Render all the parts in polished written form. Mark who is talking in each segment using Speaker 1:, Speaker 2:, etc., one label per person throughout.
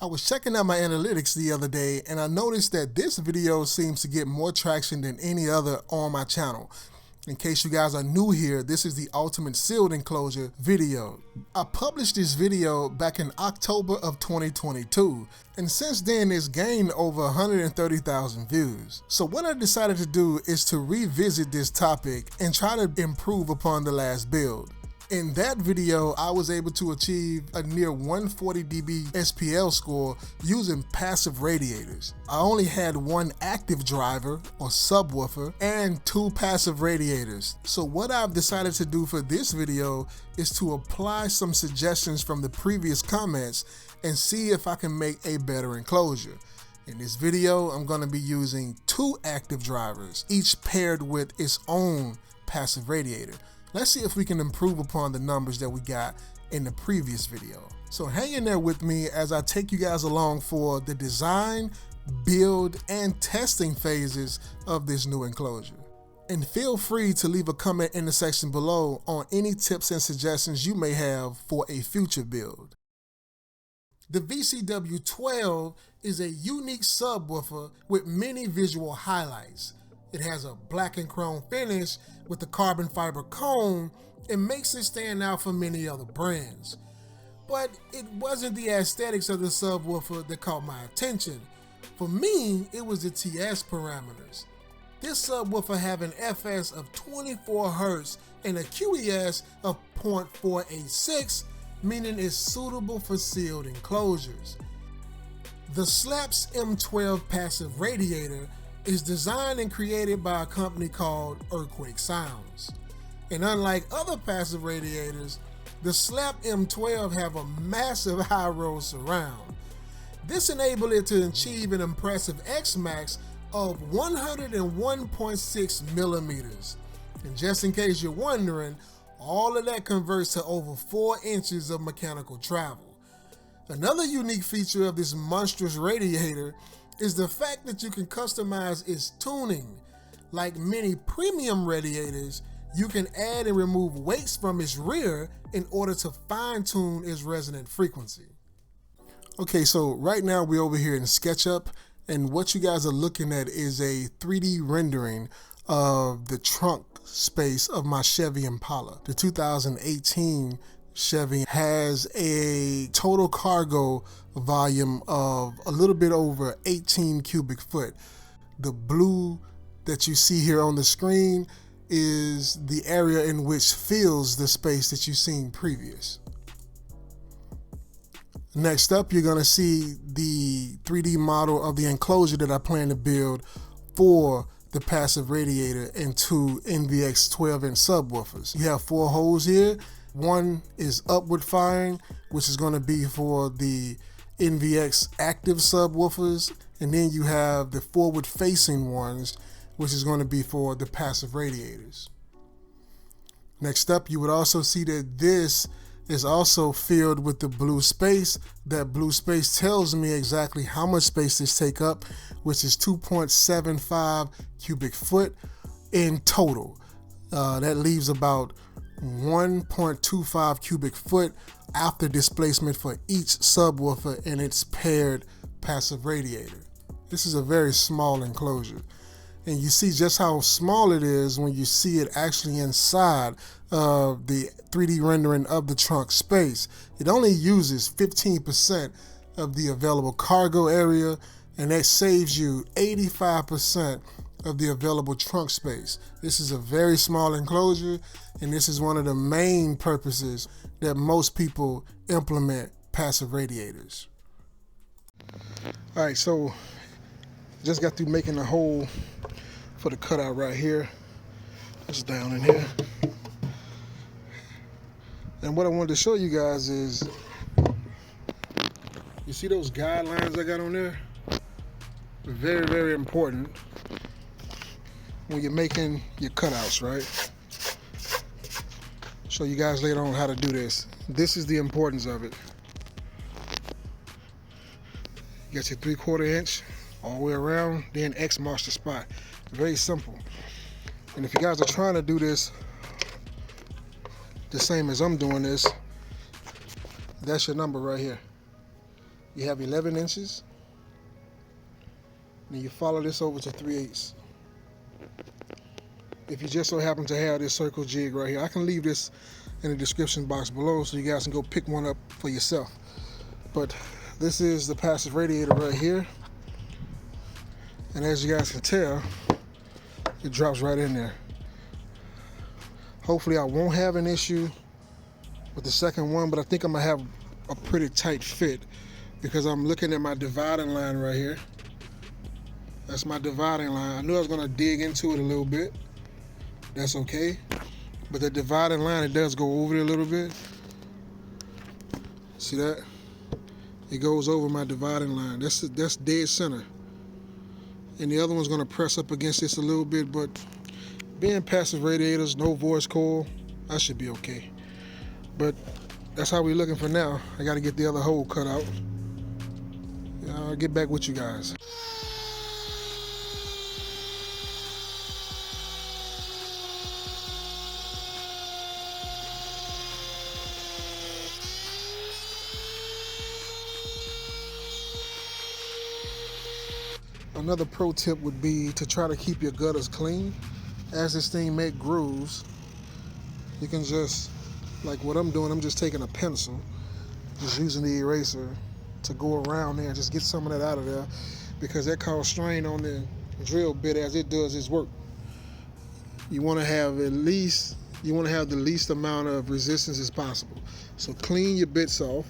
Speaker 1: I was checking out my analytics the other day and I noticed that this video seems to get more traction than any other on my channel. In case you guys are new here, this is the ultimate sealed enclosure video. I published this video back in October of 2022, and since then it's gained over 130,000 views. So what I decided to do is to revisit this topic and try to improve upon the last build. In that video, I was able to achieve a near 140 dB SPL score using passive radiators. I only had one active driver or subwoofer and two passive radiators. So what I've decided to do for this video is to apply some suggestions from the previous comments and see if I can make a better enclosure. In this video, I'm going to be using two active drivers, each paired with its own passive radiator. Let's see if we can improve upon the numbers that we got in the previous video. So hang in there with me as I take you guys along for the design, build, and testing phases of this new enclosure. And feel free to leave a comment in the section below on any tips and suggestions you may have for a future build. The VCW12 is a unique subwoofer with many visual highlights. It has a black and chrome finish with the carbon fiber cone and makes it stand out from many other brands. But it wasn't the aesthetics of the subwoofer that caught my attention. For me, it was the TS parameters. This subwoofer have an FS of 24 Hz and a QES of 0.486, meaning it's suitable for sealed enclosures. The SLAP's M12 passive radiator is designed and created by a company called Earthquake Sounds. And unlike other passive radiators, the SLAP M12 have a massive high roll surround. This enabled it to achieve an impressive X-Max of 101.6 millimeters. And just in case you're wondering, all of that converts to over 4 inches of mechanical travel. Another unique feature of this monstrous radiator is the fact that you can customize its tuning. Like many premium radiators, you can add and remove weights from its rear in order to fine-tune its resonant frequency. Okay, so right now we're over here in SketchUp, and what you guys are looking at is a 3D rendering of the trunk space of my Chevy Impala. The 2018 Chevy has a total cargo volume of a little bit over 18 cubic foot. The blue that you see here on the screen is the area in which fills the space that you've seen previous. Next up, you're going to see the 3D model of the enclosure that I plan to build for the passive radiator and two NVX 12-inch subwoofers. You have 4 holes here. One is upward firing, which is going to be for the NVX active subwoofers, and then you have the forward facing ones, which is going to be for the passive radiators. Next up, you would also see that this is also filled with the blue space. That blue space tells me exactly how much space this take up, which is 2.75 cubic foot in total. That leaves about 1.25 cubic foot after displacement for each subwoofer and its paired passive radiator. This is a very small enclosure, and you see just how small it is when you see it actually inside of the 3D rendering of the trunk space. It only uses 15% of the available cargo area, and that saves you 85% of the available trunk space. This is a very small enclosure, and this is one of the main purposes that most people implement passive radiators. All right, so just got through making a hole for the cutout right here. It's down in here. And what I wanted to show you guys is, you see those guidelines I got on there? Very, very important when you're making your cutouts, right? Show you guys later on how to do this. This is the importance of it. You got your 3/4 inch all the way around, then X marks the spot. Very simple. And if you guys are trying to do this the same as I'm doing this, that's your number right here. You have 11 inches. Then you follow this over to 3/8. If you just so happen to have this circle jig right here, I can leave this in the description box below so you guys can go pick one up for yourself. But this is the passive radiator right here. And as you guys can tell, it drops right in there. Hopefully I won't have an issue with the second one, but I think I'm gonna have a pretty tight fit because I'm looking at my dividing line right here. That's my dividing line. I knew I was gonna dig into it a little bit. That's okay. But the dividing line, it does go over it a little bit. See that? It goes over my dividing line. That's dead center. And the other one's gonna press up against this a little bit, but being passive radiators, no voice coil, I should be okay. But that's how we're looking for now. I gotta get the other hole cut out. I'll get back with you guys. Another pro tip would be to try to keep your gutters clean. As this thing makes grooves, you can just, like what I'm doing, I'm just taking a pencil, just using the eraser to go around there and just get some of that out of there, because that causes strain on the drill bit as it does its work. You want to have the least amount of resistance as possible. So clean your bits off.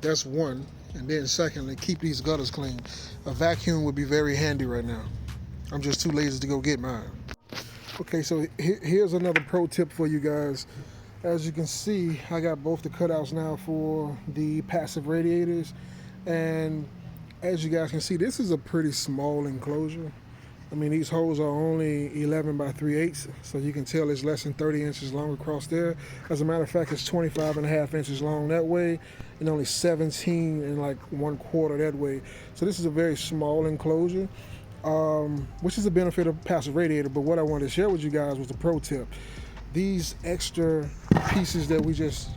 Speaker 1: That's one. And then secondly, keep these gutters clean. A vacuum would be very handy right now. I'm just too lazy to go get mine. Okay, so here's another pro tip for you guys. As you can see, I got both the cutouts now for the passive radiators. And as you guys can see, this is a pretty small enclosure. I mean, these holes are only 11 by 3/8, so you can tell it's less than 30 inches long across there. As a matter of fact, it's 25.5 inches long that way, and only 17 and like 1/4 that way. So this is a very small enclosure, which is a benefit of passive radiator. But what I wanted to share with you guys was the pro tip. These extra pieces that we just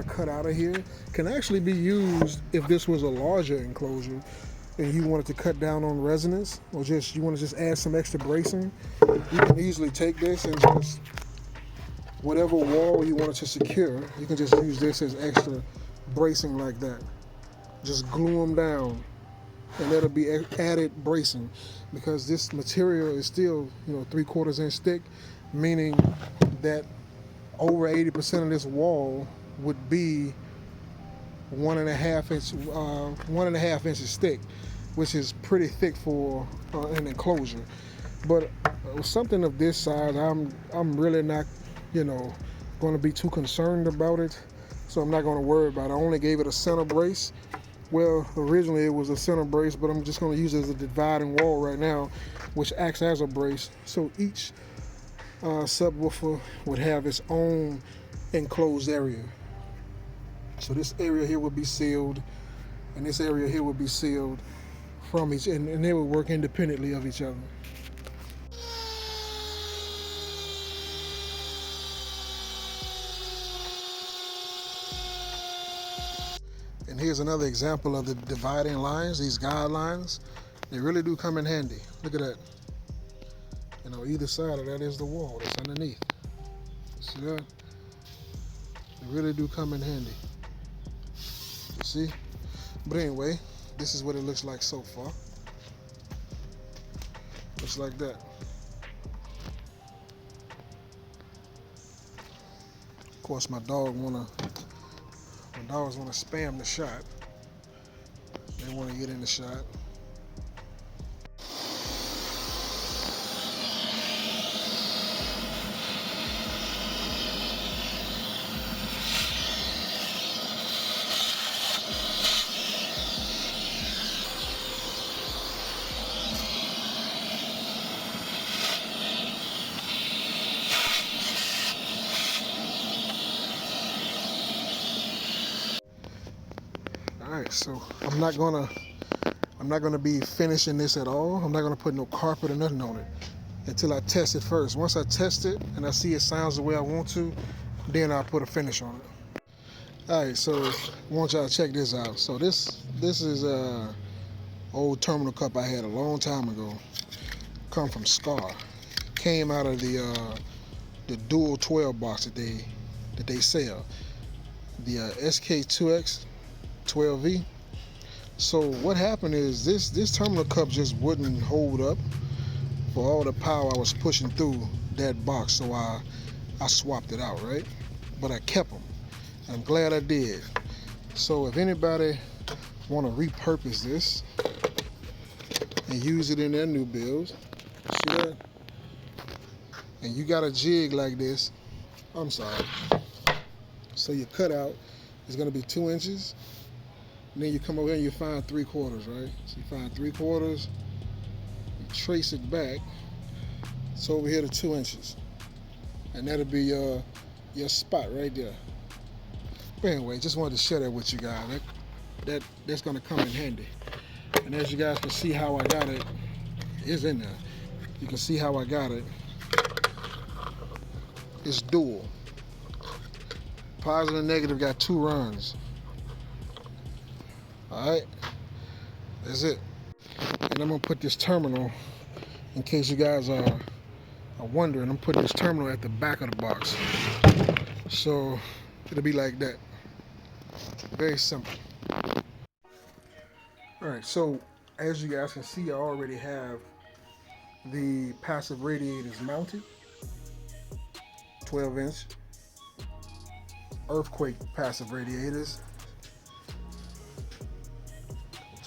Speaker 1: cut out of here can actually be used if this was a larger enclosure and you wanted to cut down on resonance, or you want to just add some extra bracing. You can easily take this and just, whatever wall you wanted to secure, you can just use this as extra bracing like that. Just glue them down, and that'll be added bracing, because this material is still, 3/4 inch thick, meaning that over 80% of this wall would be 1.5 inches thick, which is pretty thick for an enclosure. But something of this size, I'm really not, going to be too concerned about it. So I'm not going to worry about it. I only gave it a center brace. Well, originally it was a center brace, but I'm just going to use it as a dividing wall right now, which acts as a brace. So each subwoofer would have its own enclosed area. So this area here would be sealed, and this area here would be sealed from each, and they would work independently of each other. And here's another example of the dividing lines, these guidelines. They really do come in handy. Look at that. Either side of that is the wall that's underneath. See that? They really do come in handy. You see? But anyway, this is what it looks like so far. Looks like that. Of course, my dogs wanna spam the shot. They wanna get in the shot. Alright, so I'm not gonna be finishing this at all. I'm not gonna put no carpet or nothing on it until I test it first. Once I test it and I see it sounds the way I want to, then I'll put a finish on it. All right, so I want y'all to check this out. So this is a old terminal cup I had a long time ago. Come from SKAR. Came out of the dual 12 box that they sell. The SK2X 12V. So what happened is this terminal cup just wouldn't hold up for all the power I was pushing through that box. So I swapped it out, right? But I kept them. I'm glad I did. So if anybody want to repurpose this and use it in their new builds, see that? And you got a jig like this, I'm sorry. So your cutout is going to be 2 inches. And then you come over here and you find 3/4, right? So you find 3/4, you trace it back. It's over here to 2 inches. And that'll be your spot right there. But anyway, just wanted to share that with you guys. That's gonna come in handy. And as you guys can see how I got it, it's in there. You can see how I got it. It's dual. Positive and negative got 2 runs. Alright, that's it. And I'm gonna put this terminal, in case you guys are wondering, I'm putting this terminal at the back of the box. So it'll be like that. Very simple. Alright, so as you guys can see, I already have the passive radiators mounted. 12-inch earthquake passive radiators.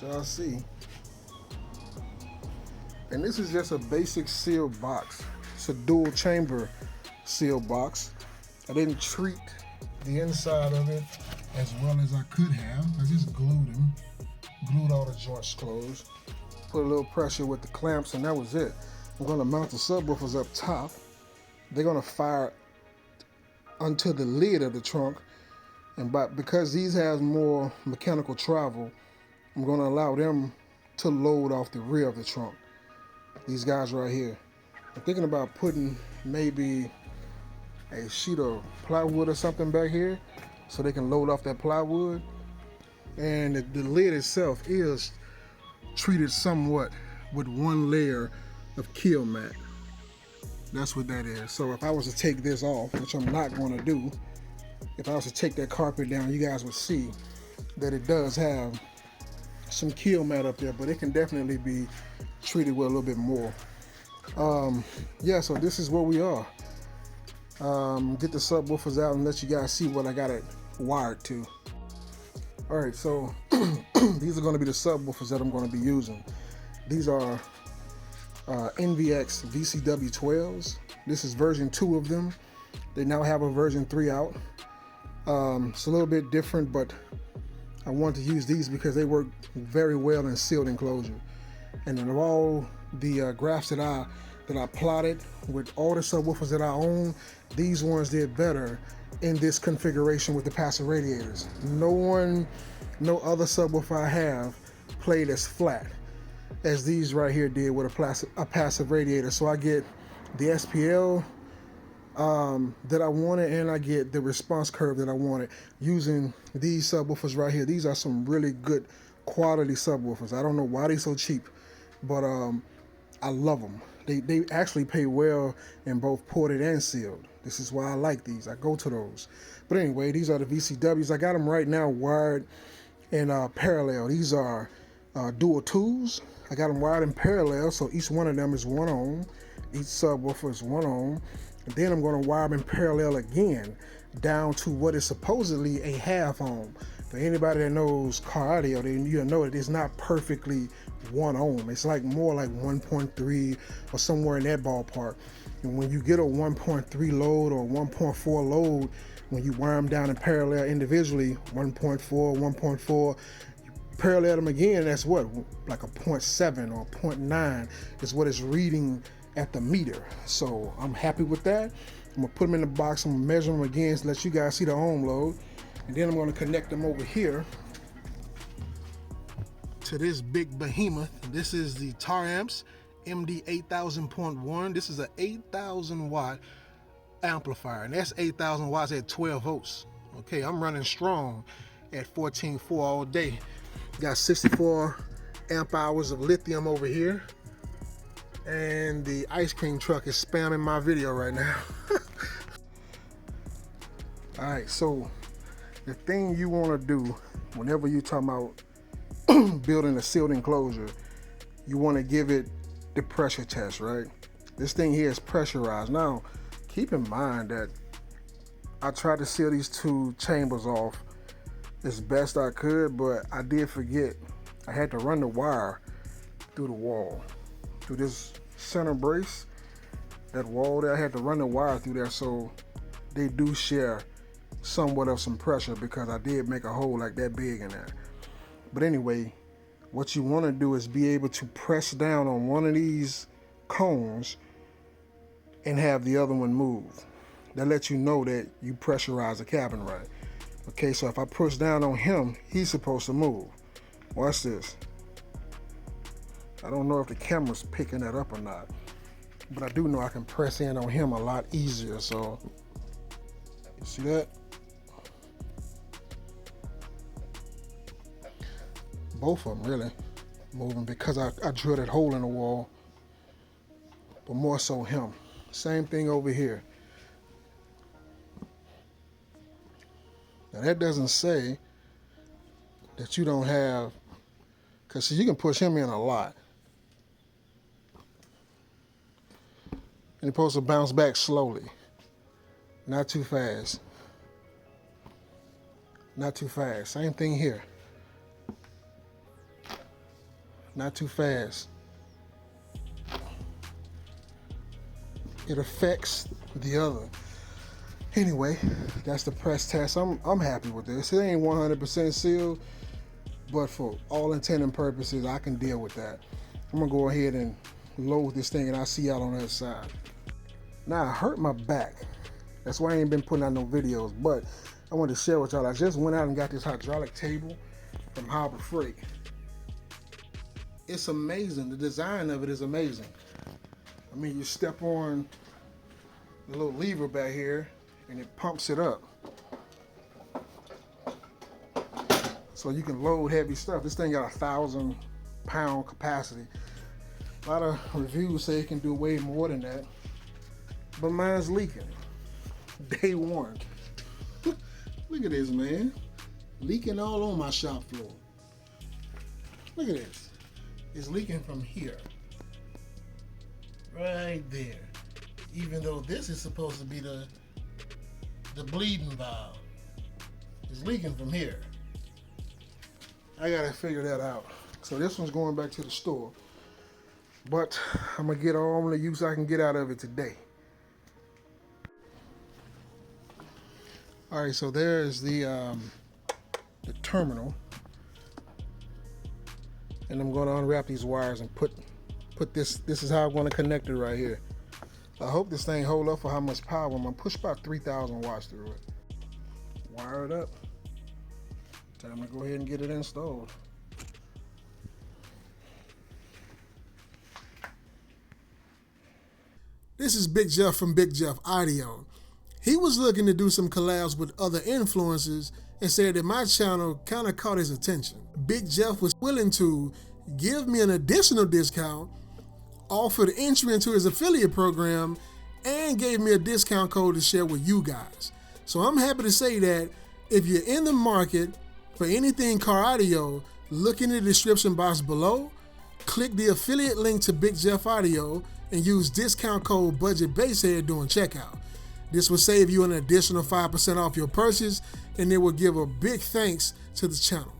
Speaker 1: Y'all see. And this is just a basic sealed box. It's a dual chamber sealed box. I didn't treat the inside of it as well as I could have. I just glued them. Glued all the joints closed. Put a little pressure with the clamps and that was it. I'm gonna mount the subwoofers up top. They're gonna fire onto the lid of the trunk. And because these has more mechanical travel, I'm going to allow them to load off the rear of the trunk. These guys right here. I'm thinking about putting maybe a sheet of plywood or something back here so they can load off that plywood. And the lid itself is treated somewhat with 1 layer of kill mat. That's what that is. So if I was to take this off, which I'm not going to do, if I was to take that carpet down, you guys would see that it does have some kill mat up there, but it can definitely be treated with a little bit more. Yeah, so this is where we are. Get the subwoofers out and let you guys see what I got it wired to. All right, so these are going to be the subwoofers that I'm going to be using. These are NVX VCW 12s. This is version 2 of them. They now have a version 3 out. It's a little bit different, but I want to use these because they work very well in sealed enclosure. And in all the graphs that I plotted with all the subwoofers that I own, these ones did better in this configuration with the passive radiators. No other subwoofer I have played as flat as these right here did with a passive radiator. So I get the SPL that I wanted, and I get the response curve that I wanted using these subwoofers right here. These are some really good quality subwoofers. I don't know why they're so cheap, but I love them. They actually pay well in both ported and sealed. This is why I like these. I go to those. But anyway, these are the VCWs. I got them right now wired in parallel. These are dual 2s. I got them wired in parallel, so each one of them is 1 ohm. Each subwoofer is 1 ohm. And then I'm going to wire them in parallel again down to what is supposedly a 1/2 ohm. For anybody that knows car audio, then you know that it's not perfectly 1 ohm. It's like more like 1.3 or somewhere in that ballpark. And when you get a 1.3 load or 1.4 load, when you wire them down in parallel individually, 1.4, 1.4, parallel them again, that's what, like a 0.7 or 0.9 is what it's reading at the meter. So I'm happy with that. I'm gonna put them in the box. I'm gonna measure them again to let you guys see the ohm load, and then I'm gonna connect them over here to this big behemoth. This is the TARamps MD 8000.1. This is an 8,000 watt amplifier, and that's 8,000 watts at 12 volts. Okay, I'm running strong at 14.4 all day. Got 64 amp hours of lithium over here. And the ice cream truck is spamming my video right now. All right, so the thing you want to do whenever you're talking about building a sealed enclosure, you want to give it the pressure test, right? This thing here is pressurized. Now, keep in mind that I tried to seal these two chambers off as best I could, but I did forget I had to run the wire through the wall, through this center brace, that wall there. I had to run the wire through there, so they do share somewhat of some pressure because I did make a hole like that big in there. But anyway, what you want to do is be able to press down on one of these cones and have the other one move. That lets you know that you pressurize the cabin right. Okay, so if I push down on him, he's supposed to move. Watch this. I don't know if the camera's picking that up or not, but I do know I can press in on him a lot easier. So, you see that? Both of them really moving because I drilled that hole in the wall, but more so him. Same thing over here. Now that doesn't say that you don't have, because see, you can push him in a lot. And he's supposed to bounce back slowly. Not too fast. Not too fast. Same thing here. Not too fast. It affects the other. Anyway, that's the press test. I'm happy with this. It ain't 100% sealed, but for all intent and purposes, I can deal with that. I'm gonna go ahead and load this thing and I'll see y'all on the other side. Now, I hurt my back. That's why I ain't been putting out no videos, but I wanted to share with y'all. I just went out and got this hydraulic table from Harbor Freight. It's amazing. The design of it is amazing. I mean, you step on the little lever back here and it pumps it up. So you can load heavy stuff. This thing got 1,000 pound capacity. A lot of reviews say it can do way more than that, but mine's leaking. Day one. Look at this, man. Leaking all on my shop floor. Look at this. It's leaking from here. Right there. Even though this is supposed to be the bleeding valve. It's leaking from here. I gotta figure that out. So this one's going back to the store. But I'm gonna get all the use I can get out of it today. All right, so there's the terminal. And I'm gonna unwrap these wires and put this is how I'm gonna connect it right here. I hope this thing hold up for how much power. I'm gonna push about 3,000 watts through it. Wire it up. Time to go ahead and get it installed. This is Big Jeff from Big Jeff Audio. He was looking to do some collabs with other influencers and said that my channel kind of caught his attention. Big Jeff was willing to give me an additional discount, offered entry into his affiliate program, and gave me a discount code to share with you guys. So I'm happy to say that if you're in the market for anything car audio, look in the description box below, click the affiliate link to Big Jeff Audio, and use discount code BudgetBassHead during checkout. This will save you an additional 5% off your purchase, and it will give a big thanks to the channel.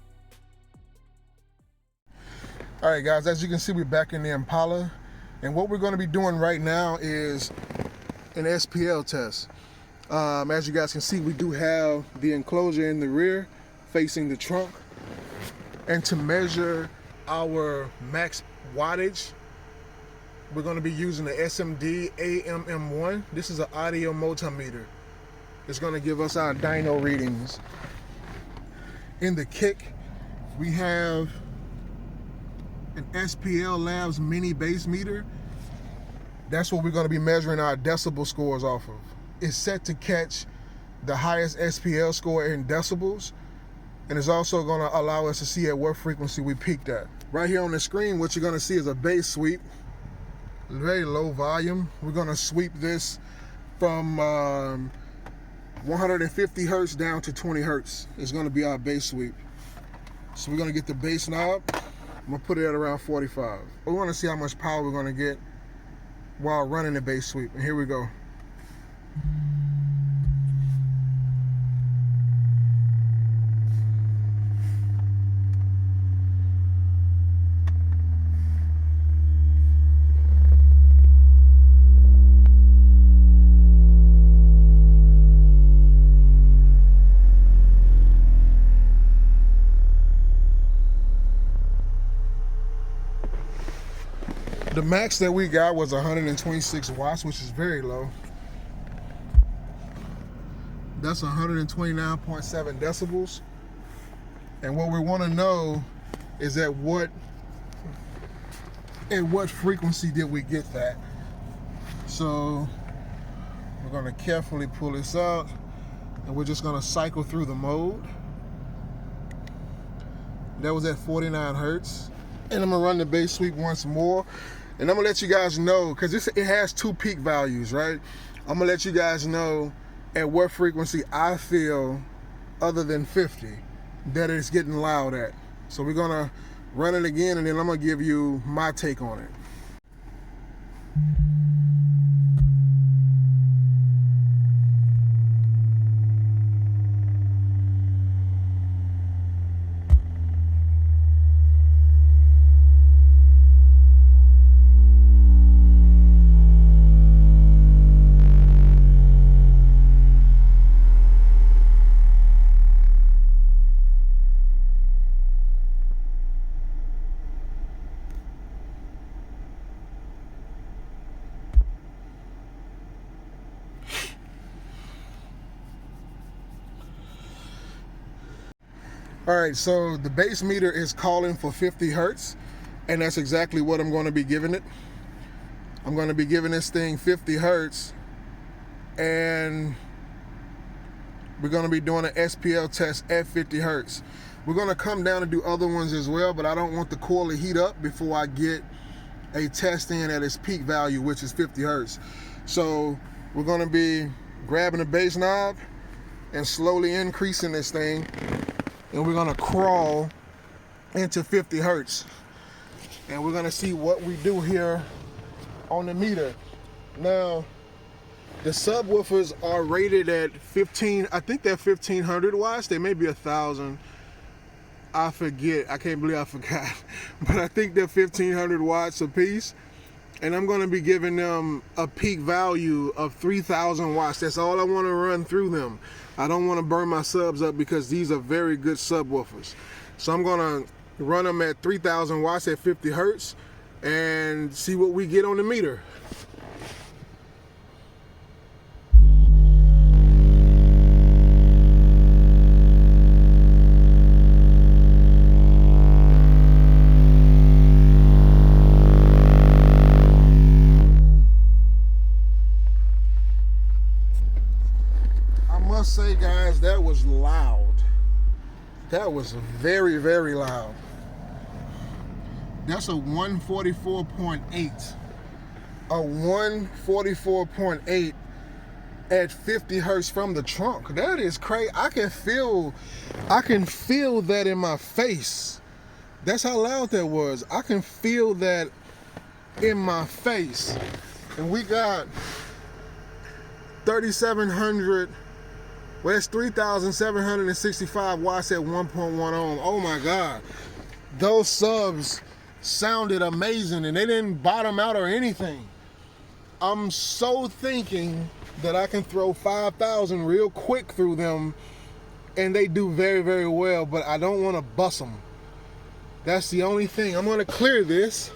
Speaker 1: All right, guys, as you can see, we're back in the Impala, and what we're going to be doing right now is an SPL test. As you guys can see, we do have the enclosure in the rear facing the trunk, and to measure our max wattage, we're going to be using the SMD AMM1. This is an audio multimeter. It's going to give us our dyno readings. In the kick, we have an SPL Labs mini bass meter. That's what we're going to be measuring our decibel scores off of. It's set to catch the highest SPL score in decibels, and it's also going to allow us to see at what frequency we peaked at. Right here on the screen, what you're going to see is a bass sweep, very low volume. We're going to sweep this from 150 hertz down to 20 hertz. It's going to be our bass sweep. So we're going to get the bass knob. I'm going to put it at around 45. We want to see how much power we're going to get while running the bass sweep. And here we go. The max that we got was 126 watts, which is very low. That's 129.7 decibels. And what we want to know is at what frequency did we get that? So we're going to carefully pull this out, and we're just going to cycle through the mode. That was at 49 hertz. And I'm going to run the bass sweep once more. And I'm gonna let you guys know, because it has two peak values, right? I'm gonna let you guys know at what frequency I feel, other than 50, that it's getting loud at. So we're gonna run it again, and then I'm gonna give you my take on it. All right, so the bass meter is calling for 50 hertz, and that's exactly what I'm going to be giving it. I'm going to be giving this thing 50 hertz, and we're going to be doing an SPL test at 50 hertz. We're going to come down and do other ones as well, but I don't want the coil to heat up before I get a test in at its peak value, which is 50 hertz. So we're going to be grabbing the bass knob and slowly increasing this thing, and we're gonna crawl into 50 hertz. And we're gonna see what we do here on the meter. Now, the subwoofers are rated at 15, I think they're 1500 watts. They may be 1000. I forget, I can't believe I forgot. But I think they're 1500 watts a piece. And I'm gonna be giving them a peak value of 3000 watts. That's all I wanna run through them. I don't wanna burn my subs up because these are very good subwoofers. So I'm gonna run them at 3000 watts at 50 hertz and see what we get on the meter. Say, guys, that was loud. That was very, very loud. That's a 144.8. A 144.8 at 50 hertz from the trunk. That is crazy. I can feel that in my face. That's how loud that was. I can feel that in my face. And we got 3700. Well, that's 3,765 watts at 1.1 ohm. Oh my God. Those subs sounded amazing, and they didn't bottom out or anything. I'm so thinking that I can throw 5,000 real quick through them, and they do very, very well, but I don't want to bust them. That's the only thing. I'm going to clear this,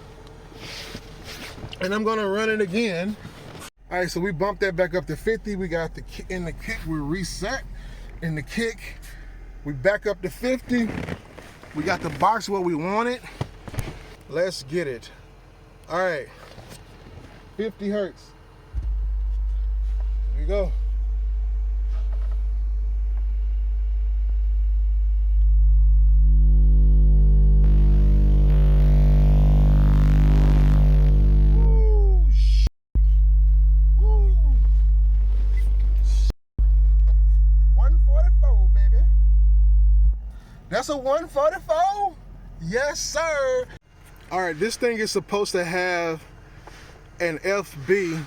Speaker 1: and I'm going to run it again. All right, so we bumped that back up to 50. We got in the kick, we reset. In the kick, we back up to 50. We got the box where we want it. Let's get it. All right, 50 hertz. Here we go. That's a 144? Yes, sir. All right, this thing is supposed to have an FB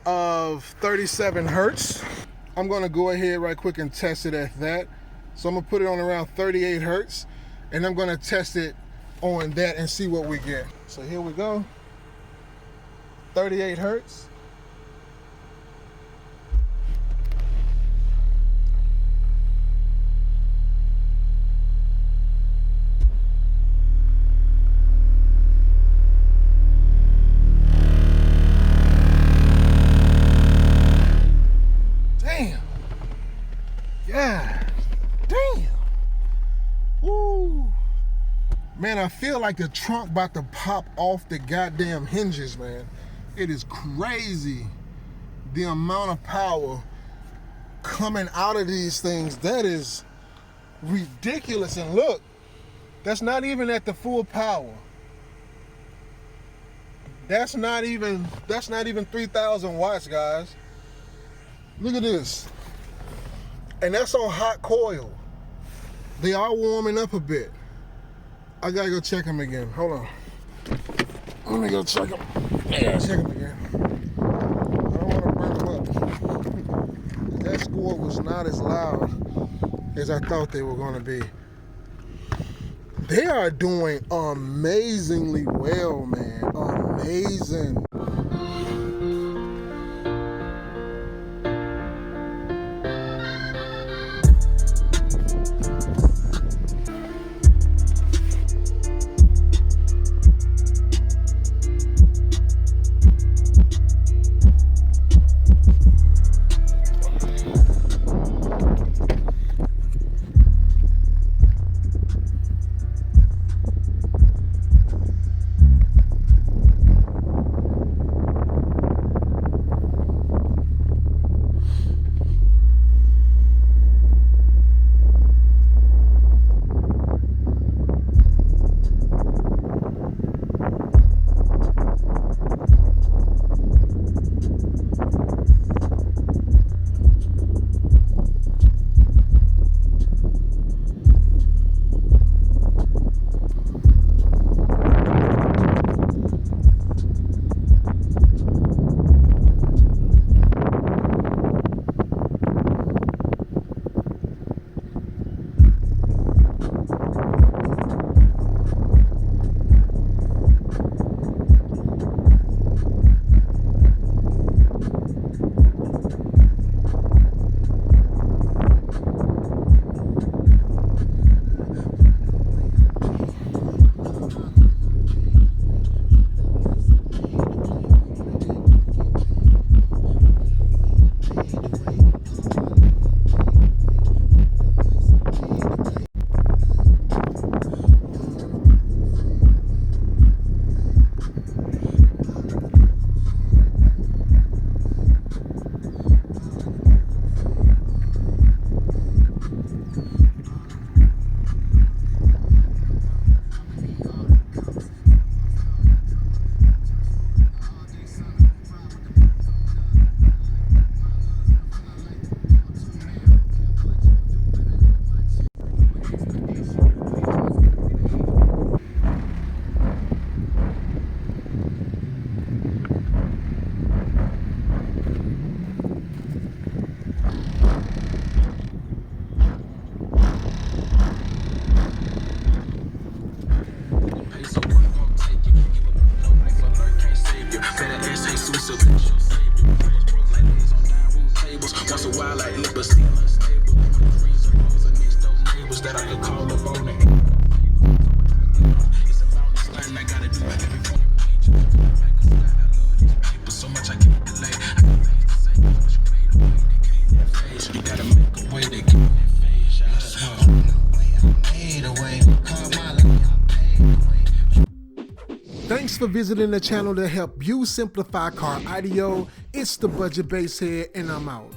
Speaker 1: of 37 hertz. I'm gonna go ahead right quick and test it at that. So I'm gonna put it on around 38 hertz, and I'm gonna test it on that and see what we get. So here we go. 38 hertz. Damn. Yeah. Damn. Woo. Man, I feel like the trunk about to pop off the goddamn hinges, man. It is crazy the amount of power coming out of these things. That is ridiculous. And look, that's not even at the full power. That's not even 3,000 watts, guys. Look at this. And that's on hot coil. They are warming up a bit. I gotta go check them again. Hold on. Let me go check them. Yeah, check them again. I don't want to burn them up. That score was not as loud as I thought they were going to be. They are doing amazingly well, man. Amazing. Thanks for visiting the channel to help you simplify car audio. It's the Budget Bass Head, and I'm out.